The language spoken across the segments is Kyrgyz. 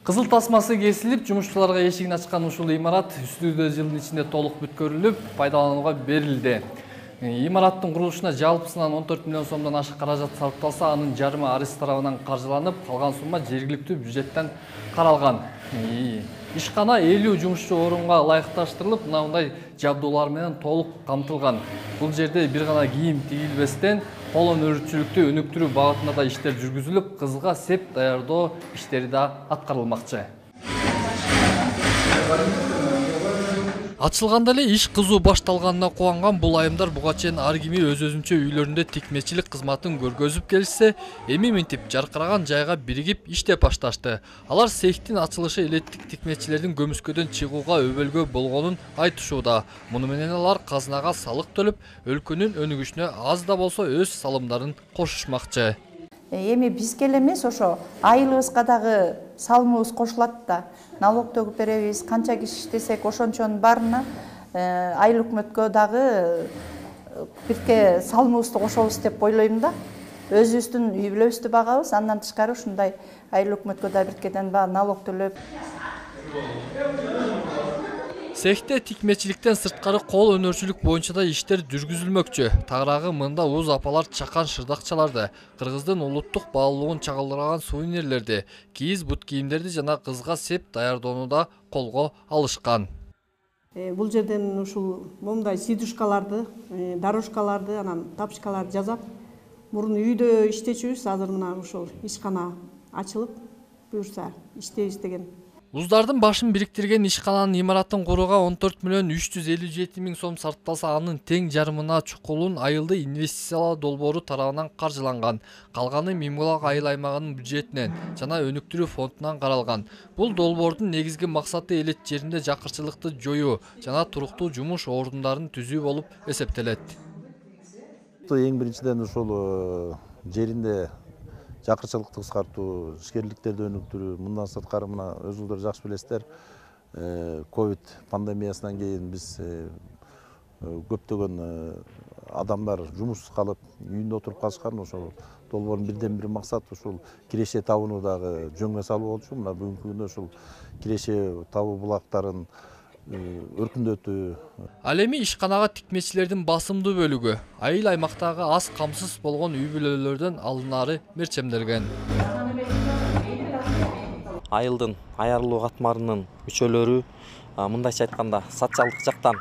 Кызыл тасмасы кесилип, жумушчуларга эшигин ачкан ушул имарат үстүдө жылдын ичинде толук бүткөрүлүп, пайдаланууга берилди. Имараттын курулушуна жалпысынан 14 миллион сомдон ашык каражат сарпталса, анын жарымы Арис тарабынан каржыланып, калган сумма жергиликтүү бюджеттен каралган. Ишкана 50 жумушчу орунга ылайыкташтырылып, мындай жабдуулар менен толук камтылган. Бул жерде бир гана кийим тигилбестен, кол өнөрчүлүктү өнүктүрүү багытында да иштер жүргүзүлүп, кызга сеп даярдоо иштери да аткарылмакчы. Ачылганда эле иш кызуу башталганына кубанган бул айымдар буга чейин ар кими өз-өзүнчө үйлөрүндө тикмечилик кызматын көргөзүп келсе, эми мынтип жаркыраган жайга биригип иштеп башташты. Алар цехтин ачылышы элеттик тикмечилердин көмүскөдөн чыгууга өбөлгө болгонун айтышууда. Муну менен алар казынага салык төлөп, өлкөнүн өнүгүшүнө аз да болсо өз салымдарын кошушмакчы. Эми бизге эле эмес, ошо айылыбызга дагы салымыбыз кошулат да. Налог төгүп беребиз, канча киши иштесек ошончонун баарына айыл өкмөткө дагы бирке салымыбызды кошобуз деп ойлойм да. Өзүбүздүн үй бүлөбүздү багабыз, андан тышкары ушундай айыл өкмөткө да биркеден налог төлөп. Цехте тикмечиликтен сырткары кол өнөрчүлүк боюнча да иштер жүргүзүлмөкчү. Тагыраагы мында уз апалар чакан шырдакчаларды, кыргыздын улуттук баалуулугун чагылдырган сувенирлерди, кийиз бут кийимдерди жана кызга сеп даярдоону да колго алышкан. Бул жерден ушул момундай сидушкаларды, дорожкаларды, анан тапочкаларды жасап, мурун үйдө иштечүбүз, азыр мына ушул ишкана ачылып, буюрса иштейбиз деген. Уздардын башын бириктирген ишкананын имаратын курууга 14 миллион 357 миң сом сарпталса, анын тең жарымына чукулун айылды инвестициялоо долбоору тарабынан каржыланган. Калганы Миңбулак айыл аймагынын бюджетинен жана өнүктүрүү фондунан каралган. Бул долбоордун негизги максаты элет жеринде жакырчылыкты жоюу жана туруктуу жумуш орундарын түзүү болуп эсептелет. Эң биринчиден ушул жеринде жакырчылыкты кыскартуу, ишкерликтерди өнүктүрүү, мындан сырткары мына өзүңүздөр жакшы билесиздер, ковид пандемиясынан кийин биз көптөгөн адамдар жумушсуз калып, үйүндө отуруп калышкан. Ошол долбоордун бирден бир максаты ушул киреше табууну дагы жөнгө салуу болчу. Мына бүгүнкү күндө ушул киреше табуу булактарын өркүндөтүү. Ал эми ишканага тикмечилердин басымдуу бөлүгү айыл аймактагы аз камсыз болгон үй бүлөлөрдөн алынары мерчемделген. Айылдын аярлуу катмарынын мүчөлөрү, мындайча айтканда, социалдык жактан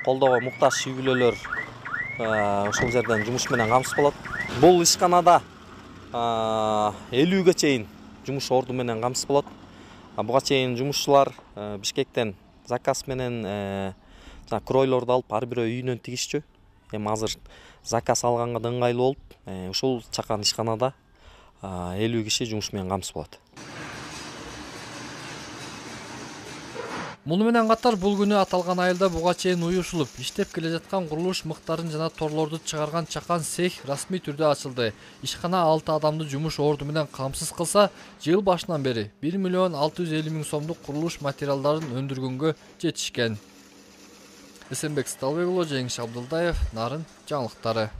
колдоого муктаж үй бүлөлөр ошол жерден жумуш менен камсыз болот. Бул ишканада 50ге чейин жумуш орду менен камсыз болот. Буга чейин жумушчулар Бишкектен заказ менен кройлорду алып ар бирөө үйүнөн тигишчү. Эми азыр заказ алганга да ыңгайлуу болуп, ушул чакан ишканада 50 киши жумуш менен камсыз болот. Муну менен катар бул күнү аталган айылда буга чейин уюшулуп, иштеп келе жаткан курулуш мыктарын жана торлорду чыгарган чакан цех расмий түрдө ачылды. Ишкана 6 адамды жумуш орду менен камсыз кылса, жыл башынан бери 1 миллион 650 миң сомдук курулуш материалдарын өндүргөнгө жетишкен. Эсенбек Сталбек уулу, Жеңиш Абдылдаев, Нарын жаңылыктары.